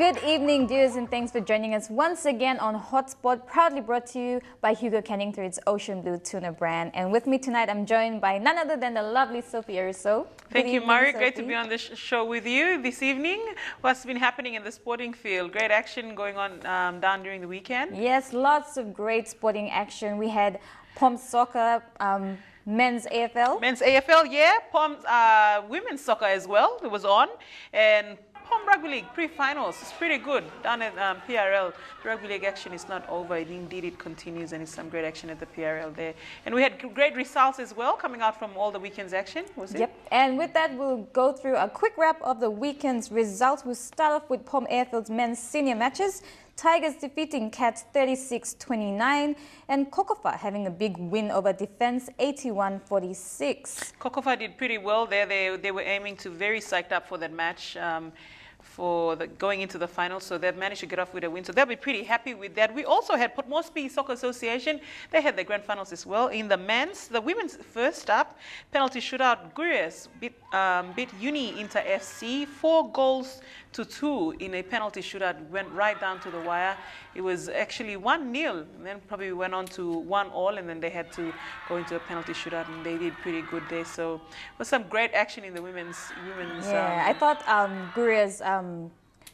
Good evening, viewers, and thanks for joining us once again on Hotspot, proudly brought to you by Hugo Canning through its Ocean Blue Tuna brand. And with me tonight, I'm joined by none other than the lovely Sophie Ariso. Thank you, Mari. Great to be on the show with you this evening. What's been happening in the sporting field? Great action going on down during the weekend. Yes, lots of great sporting action. We had POM Soccer, men's AFL. Men's AFL, yeah. POM's women's soccer as well. It was on. And POM Rugby League pre-finals. It's pretty good down at PRL. The Rugby League action is not over. Indeed, it continues, and it's some great action at the PRL there. And we had great results as well coming out from all the weekend's action, was it? Yep. And with that, we'll go through a quick wrap of the weekend's results. We'll start off with POM AFL's men's senior matches. Tigers defeating Cats 36-29, and Kokofa having a big win over Defence 81-46. Kokofa did pretty well there. They were aiming to very psyched up for that match. For going into the final, so they've managed to get off with a win, so they'll be pretty happy with that. We also had Port Moresby Soccer Association. They had their grand finals as well. In the men's, the women's first up, penalty shootout, Gurias beat Uni Inter FC 4-2 in a penalty shootout. Went right down to the wire. It was actually 1-0, and then probably went on to 1-1, and then they had to go into a penalty shootout, and they did pretty good there. So it was some great action in the women's. Yeah, I thought Guria's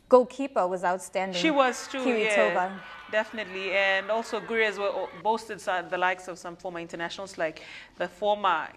goalkeeper was outstanding. She was too, Kiritova. yeah, definitely. And also Gurias were boasted the likes of some former internationals, like the former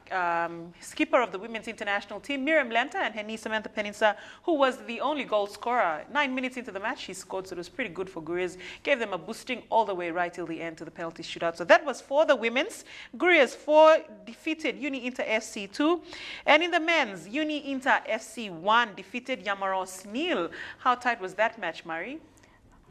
skipper of the women's international team, Miriam Lenta, and her niece Samantha Penisa, who was the only goal scorer. 9 minutes into the match, she scored, so it was pretty good for Gurias. Gave them a boosting all the way right till the end to the penalty shootout. So that was for the women's. Gurias 4 defeated Uni Inter FC 2. And in the men's, Uni Inter FC 1 defeated Yamaros 0. How tight was that match, Mari?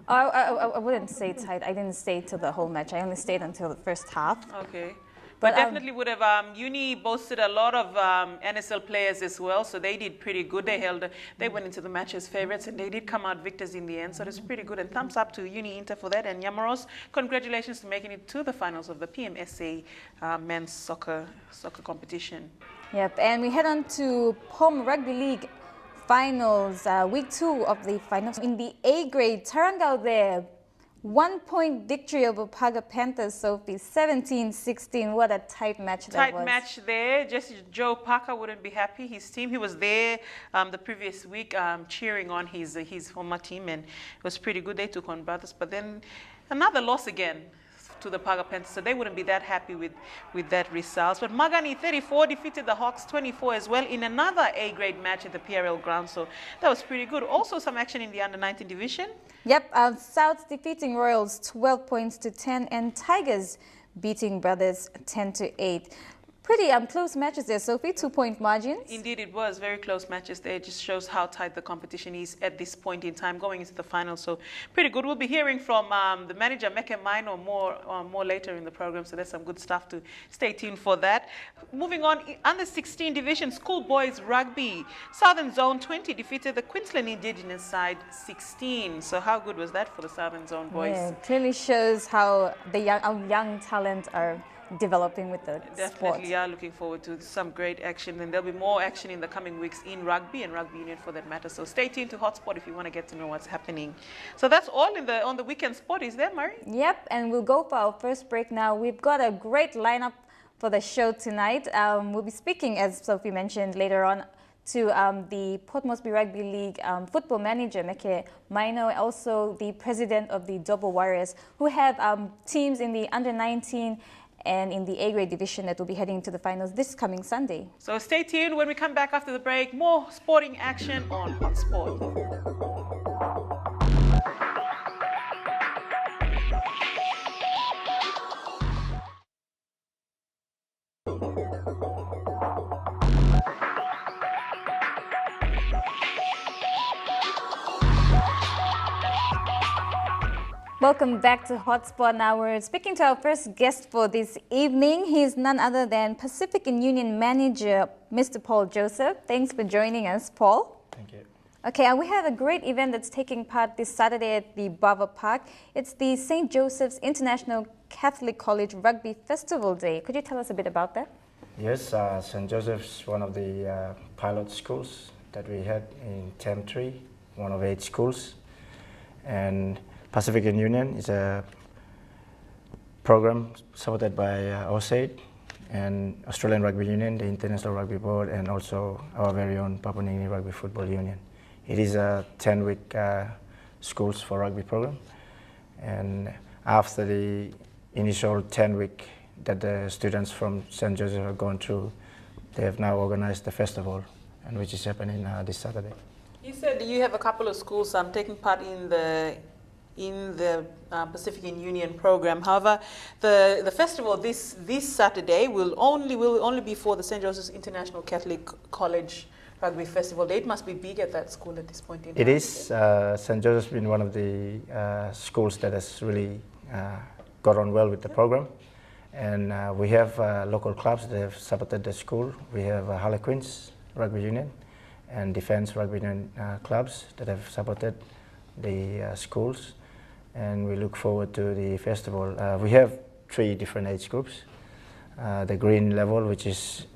I wouldn't say tight. I didn't stay till the whole match. I only stayed until the first half. Okay. But definitely would have, Uni boasted a lot of NSL players as well, so they did pretty good. They went into the match as favorites, and they did come out victors in the end, so it's pretty good. And thumbs up to Uni Inter for that. And Yamaros, congratulations to making it to the finals of the PMSA men's soccer competition. Yep, and we head on to POM Rugby League finals, week 2 of the finals. In the A grade, Tarangao there, 1-point victory over Paga Panthers, Sophie, 17-16. What a tight match that was. Tight match there. Just Joe Parker wouldn't be happy. His team, he was there the previous week cheering on his former team, and it was pretty good. They took on Brothers, but then another loss again to the Paga Panthers, so they wouldn't be that happy with that result. But Magani 34 defeated the Hawks 24 as well in another A-grade match at the PRL ground, so that was pretty good. Also some action in the under-19 division. Yep, Souths defeating Royals 12 points to 10, and Tigers beating Brothers 10-8. Pretty close matches there, Sophie, 2-point margins. Indeed, it was very close matches there. It just shows how tight the competition is at this point in time going into the final. So pretty good. We'll be hearing from the manager, Meke Mino, more later in the program. So that's some good stuff to stay tuned for that. Moving on, under 16 division, schoolboys rugby. Southern Zone 20 defeated the Queensland Indigenous side 16. So how good was that for the Southern Zone boys? Yeah, it clearly shows how our young talent are developing with the Definitely sport. are looking forward to some great action, and there'll be more action in the coming weeks in rugby and rugby union for that matter. So stay tuned to Hotspot if you want to get to know what's happening. So that's all on the weekend sport. Is there, Mari? Yep, and we'll go for our first break now. We've got a great lineup for the show tonight. We'll be speaking, as Sophie mentioned, later on to the Port Moresby Rugby League football manager, Meke Mino, also the president of the Double Warriors, who have teams in the under-19 and in the A-grade division that will be heading to the finals this coming Sunday. So stay tuned. When we come back after the break, more sporting action on Hotspot. Welcome back to Hotspot. Now we're speaking to our first guest for this evening. He's none other than Pacific and Union manager, Mr. Paul Joseph. Thanks for joining us, Paul. Thank you. Okay, and we have a great event that's taking part this Saturday at the Bava Park. It's the St. Joseph's International Catholic College Rugby Festival Day. Could you tell us a bit about that? Yes, St. Joseph's, one of the pilot schools that we had in Term 3, one of 8 schools. and Pacific Union is a program supported by AUSAID and Australian Rugby Union, the International Rugby Board, and also our very own Papua New Guinea Rugby Football Union. It is a 10-week schools for rugby program, and after the initial 10-week that the students from St. Joseph have gone through, they have now organized the festival, and which is happening this Saturday. You said you have a couple of schools taking part in the Pacific Union program. However, the festival this Saturday will only be for the St. Joseph's International Catholic College Rugby Festival. It must be big at that school at this point in time. It is. St. Joseph's been one of the schools that has really got on well with the program. And we have local clubs that have supported the school. We have Harlequins Rugby Union and Defence Rugby Union clubs that have supported the schools. And we look forward to the festival. We have 3 different age groups. The green level, which is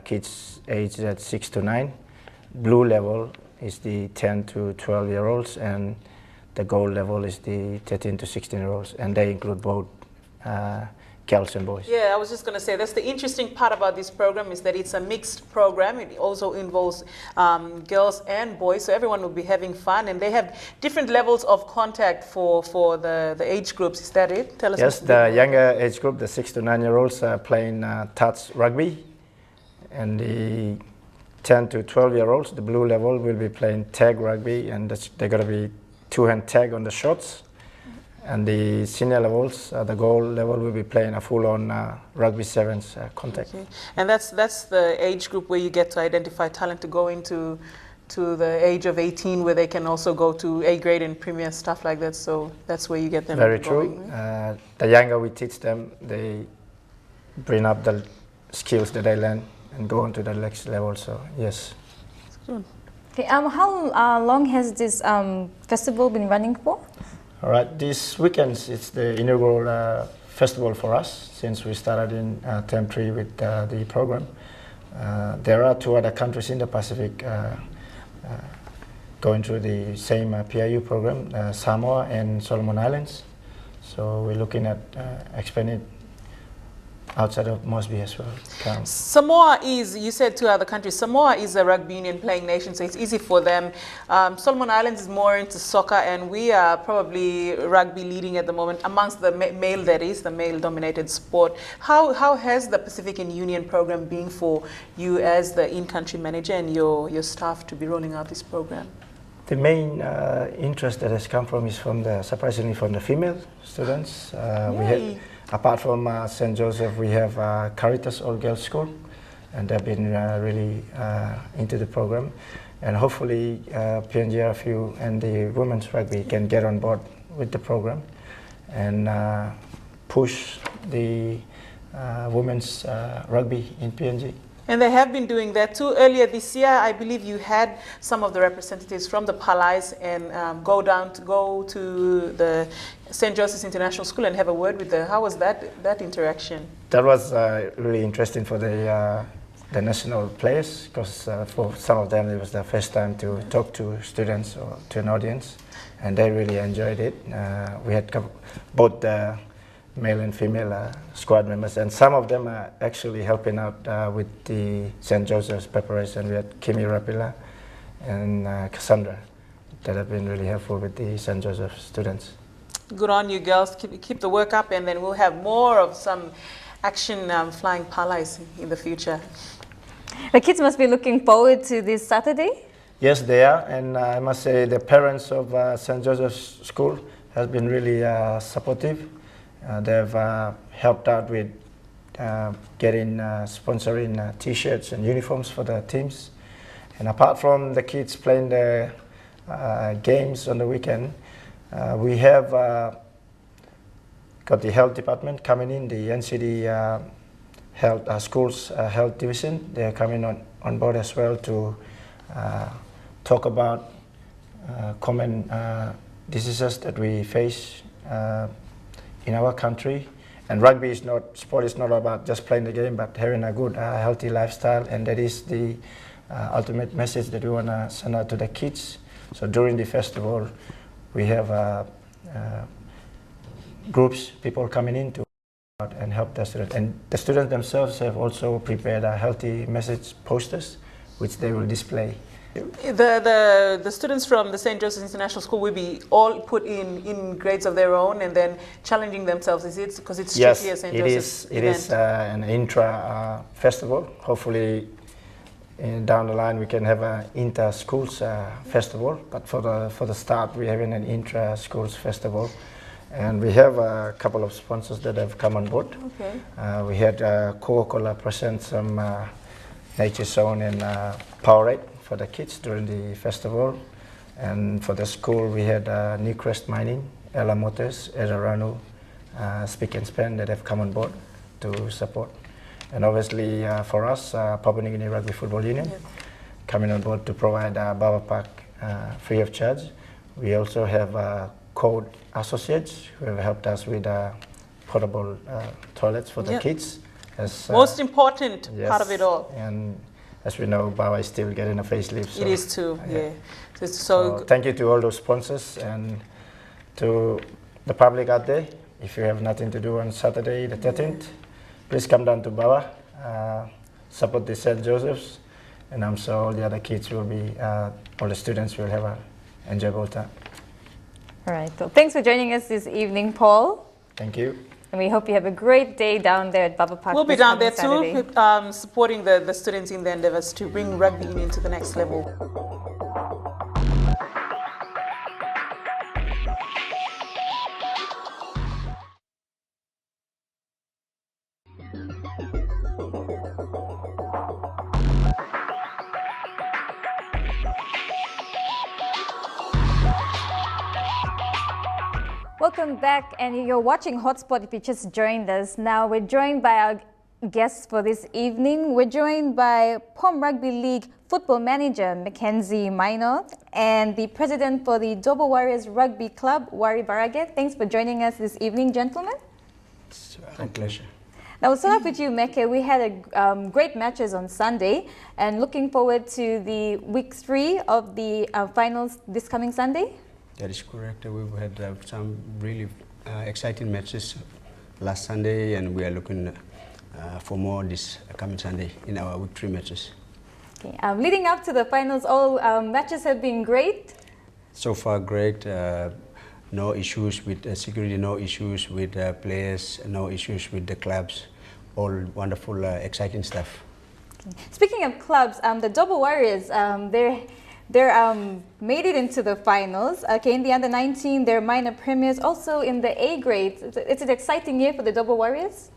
kids aged at 6 to 9. Blue level is the 10 to 12 year olds, and the gold level is the 13 to 16 year olds, and they include both girls and boys. Yeah, I was just going to say, that's the interesting part about this program, is that it's a mixed program. It also involves girls and boys, so everyone will be having fun, and they have different levels of contact for the age groups. Is that it? Tell us. Yes, the younger age group, the 6 to 9 year olds, are playing touch rugby, and the 10 to 12 year olds, the blue level, will be playing tag rugby, and they're going to be 2-hand tag on the shots. And the senior levels, the gold level, will be playing a full-on rugby sevens contact. Okay. And that's the age group where you get to identify talent to go into the age of 18, where they can also go to A grade and premier, stuff like that. So that's where you get them. Very going, true. right? The younger we teach them, they bring up the skills that they learn and go on to the next level. So yes. Good. Okay, how long has this festival been running for? All right, this weekend it's the inaugural festival for us since we started in term 3 with the program. There are 2 other countries in the Pacific going through the same PIU program, Samoa and Solomon Islands. So we're looking at expanding outside of Mosby as well. Samoa is, you said 2 other countries, Samoa is a rugby union playing nation, so it's easy for them. Solomon Islands is more into soccer, and we are probably rugby leading at the moment amongst the male, that is, the male-dominated sport. How has the Pacific Union program been for you as the in-country manager and your staff to be rolling out this program? The main interest that has come from is surprisingly from the female students. Apart from St. Joseph, we have Caritas All Girls School, and they've been really into the program. And hopefully PNGRFU and the women's rugby can get on board with the program and push the women's rugby in PNG. And they have been doing that too. Earlier this year, I believe you had some of the representatives from the Palais and go to the St. Joseph's International School and have a word with them. How was that interaction? That was really interesting for the national players, because for some of them it was their first time to talk to students or to an audience, and they really enjoyed it. We had both the male and female squad members, and some of them are actually helping out with the St. Joseph's preparation. We had Kimi Rapila and Cassandra that have been really helpful with the St. Joseph students. Good on you, girls. Keep the work up, and then we'll have more of some action flying Palais in the future. The kids must be looking forward to this Saturday. Yes, they are, and I must say the parents of St. Joseph's School have been really supportive. They've helped out with sponsoring T-shirts and uniforms for the teams. And apart from the kids playing the games on the weekend, we have got the health department coming in, the NCD schools health division. They are coming on board as well to talk about common diseases that we face in our country. And rugby sport is not about just playing the game, but having a good, healthy lifestyle, and that is the ultimate message that we want to send out to the kids. So during the festival, we have groups, people coming in to and help the students. And the students themselves have also prepared healthy message posters, which they will display. The students from the St. Joseph's International School will be all put in grades of their own and then challenging themselves, is it? Because it's strictly a St. Joseph's event. It is an intra-festival. Hopefully down the line we can have an inter-schools festival, but for the start we're having an intra-schools festival. And we have a couple of sponsors that have come on board. Okay. We had Coca-Cola present some Nature Zone and Powerade for the kids during the festival. And for the school, we had Newcrest Mining, Ella Motors, Edarano, Speak and Span that have come on board to support. And obviously for us, Papua New Guinea Rugby Football Union, coming on board to provide Baba Park free of charge. We also have Code Associates who have helped us with portable toilets for the kids. As, most important part of it all. And as we know, Baba is still getting a facelift. So, it is too, yeah. So thank you to all those sponsors and to the public out there. If you have nothing to do on Saturday the 13th, please come down to Baba, support the St. Joseph's, and I'm sure all the other kids will be, all the students will have an enjoyable time. All right, so thanks for joining us this evening, Paul. Thank you. And we hope you have a great day down there at Baba Park. We'll be down there Saturday. too, supporting the students in their endeavors to bring rugby union to the next level. Welcome back, and you're watching Hotspot if you just joined us. Now we're joined by our guests for this evening. We're joined by POM Rugby League football manager Mackenzie Minor and the president for the Dobo Warriors Rugby Club, Wari Barage. Thanks for joining us this evening, gentlemen. It's a pleasure. Now we'll start off with you, Meke. We had great matches on Sunday, and looking forward to the week 3 of the finals this coming Sunday. That is correct. We've had some really exciting matches last Sunday, and we are looking for more this coming Sunday in our week 3 matches. Okay. Leading up to the finals, all matches have been great. So far, great. No issues with security, no issues with players, no issues with the clubs. All wonderful, exciting stuff. Okay. Speaking of clubs, the Dobo Warriors, they're made it into the finals. Okay, in the under-19, they're minor premiers. Also in the A grade, it's an exciting year for the Dobo Warriors.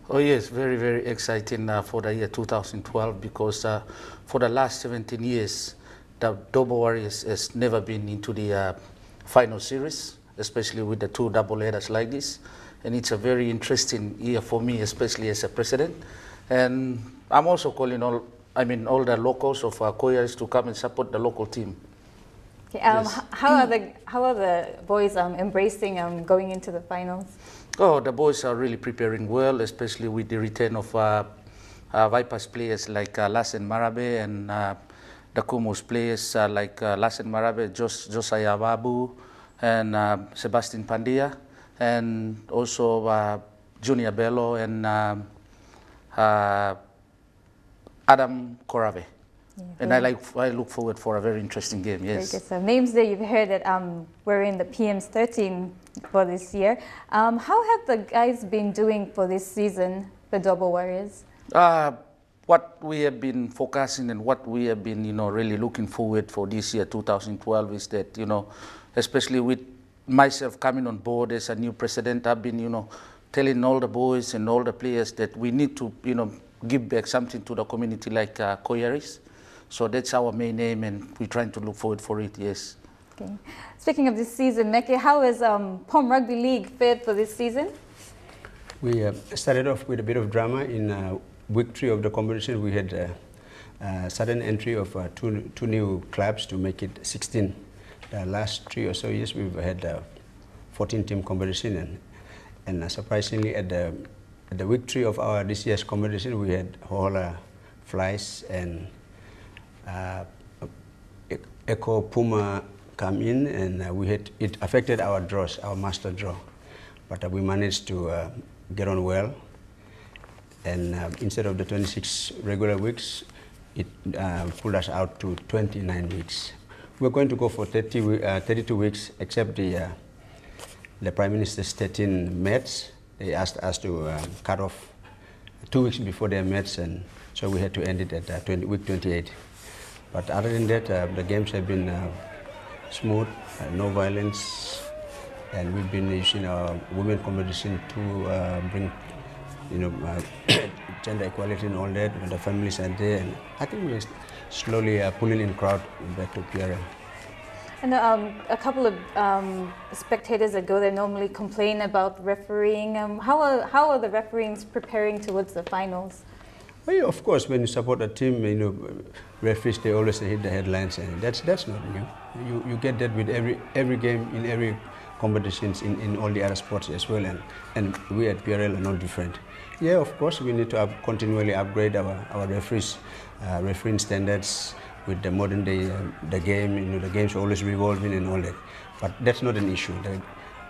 Oh yes, very, very exciting for the year 2012 because for the last 17 years, the Dobo Warriors has never been into the final series, especially with the 2 double headers like this. And it's a very interesting year for me, especially as a president. And I'm also calling all the locals of Koyaris to come and support the local team. Okay, Yes. how are the boys embracing going into the finals? Oh, the boys are really preparing well, especially with the return of Vipers players like Lassen Marabe and the Kumos players like Lassen Marabe, Josiah Babu, and Sebastian Pandia, and also Junior Bello and Adam Korave. Yeah, and I look forward for a very interesting game, yes. Very good. So names that you've heard that were in the PM's 13 for this year. How have the guys been doing for this season, the Dobo Warriors? What we have been focusing and what we have been, really looking forward for this year, 2012, is that, especially with myself coming on board as a new president, I've been, telling all the boys and all the players that we need to, give back something to the community like Koyaris. So that's our main aim, and we're trying to look forward for it, yes. Okay. Speaking of this season, Meke, how has POM Rugby League fared for this season? We started off with a bit of drama in week 3 of the competition. We had a sudden entry of two new clubs to make it 16. The last 3 or so years, we've had a 14-team competition, and surprisingly, at the week 3 of our this year's competition, we had Hola Flies and Echo Puma come in, and it affected our draws, our master draw. But we managed to get on well. And instead of the 26 regular weeks, it pulled us out to 29 weeks. We're going to go for 32 weeks, except the Prime Minister's 13 Mets. They asked us to cut off 2 weeks before their Mets, and so we had to end it at week 28. But other than that, the games have been smooth, no violence, and we've been using our women competition to bring, gender equality and all that. When the families are there, and I think we're slowly pulling in crowd back to PRL. And a couple of spectators ago, they normally complain about refereeing. How are the referees preparing towards the finals? Well, yeah, of course, when you support a team, referees, they always hit the headlines, and that's not new. You get that with every game in every competitions in all the other sports as well, and we at PRL are no different. Yeah, of course, we need to continually upgrade our referees, refereeing standards with the modern day, the game. The game's always revolving and all that, but that's not an issue.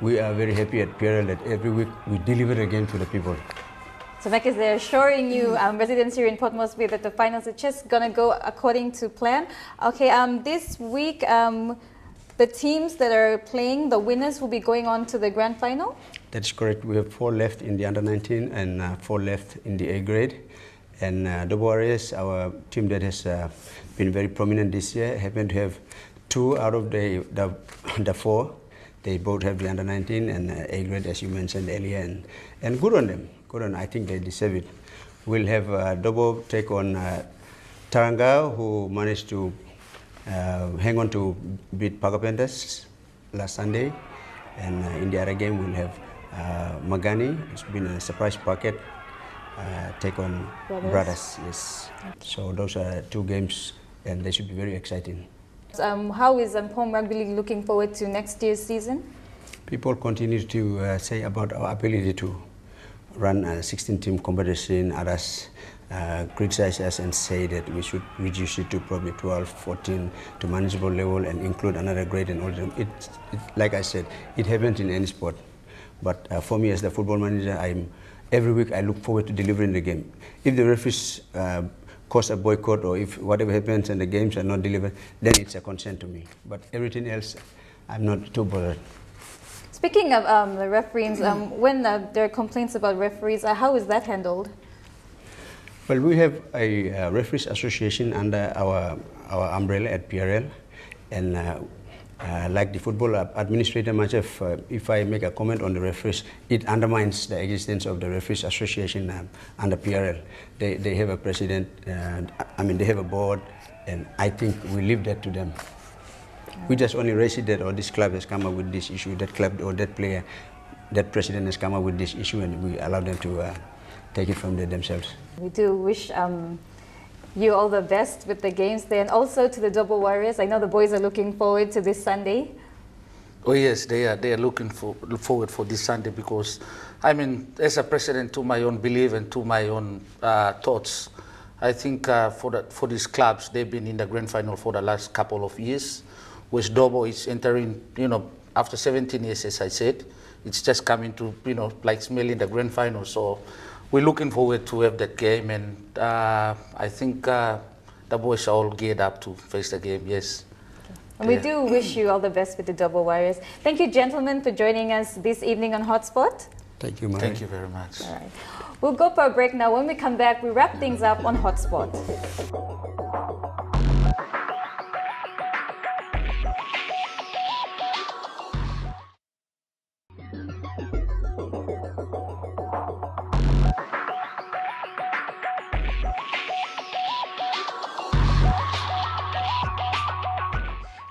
We are very happy at PRL that every week we deliver a game to the people. So, Mekis, they're assuring you, residents here in Port Moresby, that the finals are just going to go according to plan. Okay, this week, the teams that are playing, the winners, will be going on to the grand final? That's correct. We have 4 left in the under-19 and 4 left in the A grade. And the Warriors, our team that has been very prominent this year, happen to have 2 out of the 4. They both have the under-19 and A grade, as you mentioned earlier, and good on them. Good on, I think they deserve it. We'll have a double take on Taranga, who managed to hang on to beat Paga Panthers last Sunday. And in the other game, we'll have Magani. It's been a surprise packet. Take on Brothers. Yes. Okay. So those are 2 games, and they should be very exciting. How is Pom Rugby League looking forward to next year's season? People continue to say about our ability to run a 16-team competition. Others criticize us and say that we should reduce it to probably 12, 14 to manageable level and include another grade and all that. Like I said, it happens in any sport. But for me as the football manager, every week I look forward to delivering the game. If the referees cause a boycott, or if whatever happens and the games are not delivered, then it's a concern to me. But everything else, I'm not too bothered. Speaking of the referees, when there are complaints about referees, how is that handled? Well, we have a referees association under our umbrella at PRL, and like the football administrator myself, if I make a comment on the referees, it undermines the existence of the referees association under PRL. They have a president, they have a board, and I think we leave that to them. We just only raise it that, this club has come up with this issue, that club or that player, that president has come up with this issue, and we allow them to take it from there themselves. We do wish you all the best with the games there, and also to the Double Warriors. I know the boys are looking forward to this Sunday. Oh yes, they are looking forward for this Sunday, because, as a president, to my own belief and to my own thoughts, I think for these clubs, they've been in the grand final for the last couple of years. West Dobo is entering, after 17 years, as I said, it's just coming to, like smelling the grand final. So we're looking forward to have that game, and I think the boys are all geared up to face the game, yes. And we do wish you all the best with the Double Warriors. Thank you, gentlemen, for joining us this evening on Hotspot. Thank you, Mary. Thank you very much. All right. We'll go for a break now. When we come back, we wrap things up on Hotspot.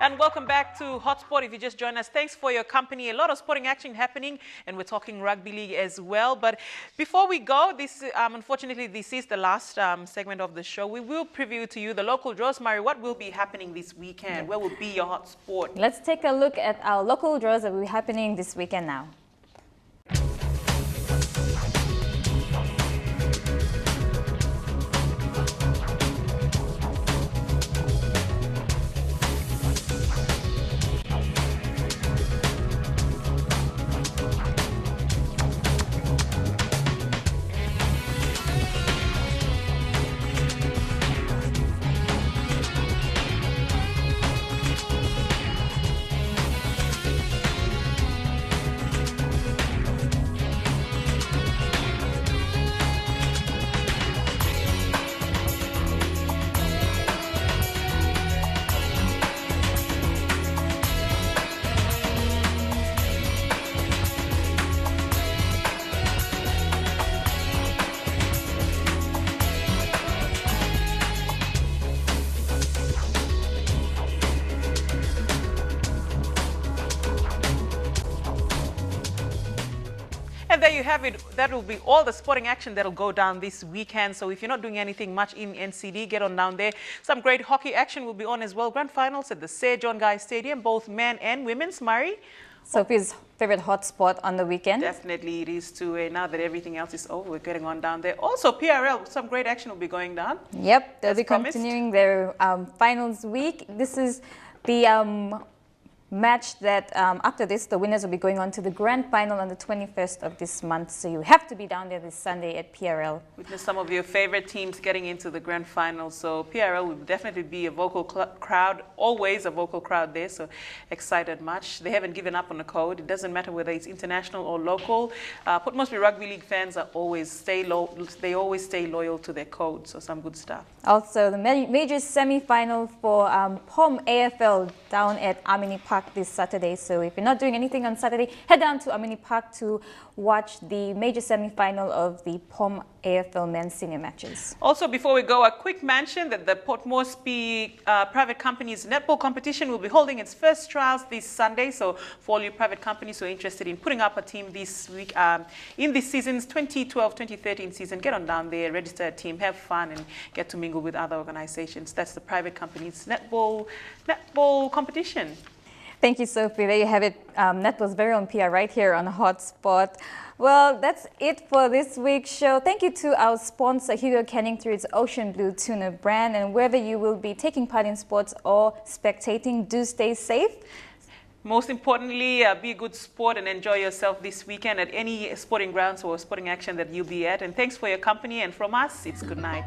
And welcome back to Hotspot. If you just joined us, thanks for your company. A lot of sporting action happening, and we're talking rugby league as well. But before we go, unfortunately, this is the last segment of the show. We will preview to you the local draws. Mari, what will be happening this weekend? Where will be your hotspot? Let's take a look at our local draws that will be happening this weekend now. there you have it. That will be all the sporting action that will go down this weekend. So if you're not doing anything much in NCD, get on down there. Some great hockey action will be on as well. Grand finals at the Sir John Guy Stadium, both men and women's. Murray? Sophie's favorite hotspot on the weekend. Definitely it is too. Now that everything else is over, we're getting on down there. Also, PRL, some great action will be going down. Yep, they'll As be promised. continuing their finals week. This is the match that after this, the winners will be going on to the grand final on the 21st of this month. So you have to be down there this Sunday at PRL. Witness some of your favorite teams getting into the grand final. So PRL will definitely be a vocal crowd, always a vocal crowd there. So excited much. They haven't given up on the code. It doesn't matter whether it's international or local. Port Moresby Rugby League fans are always stay loyal to their code. So some good stuff. Also, the major semi-final for POM AFL down at Amini Park this Saturday. So if you're not doing anything on Saturday, head down to Amini Park to watch the major semi-final of the POM AFL men's senior matches. Also, before we go, a quick mention that the Port Moresby private company's netball competition will be holding its first trials this Sunday. So for all you private companies who are interested in putting up a team this week in this season's 2012-2013 season, get on down there, register a team, have fun, and get to mingle with other organizations. That's the private company's netball competition. Thank you, Sophie. There you have it. Netball's very own PR right here on Hotspot. Well, that's it for this week's show. Thank you to our sponsor, Hugo Canning, through its Ocean Blue Tuna brand. And whether you will be taking part in sports or spectating, do stay safe. Most importantly, be a good sport and enjoy yourself this weekend at any sporting grounds or sporting action that you'll be at. And thanks for your company. And from us, it's good night.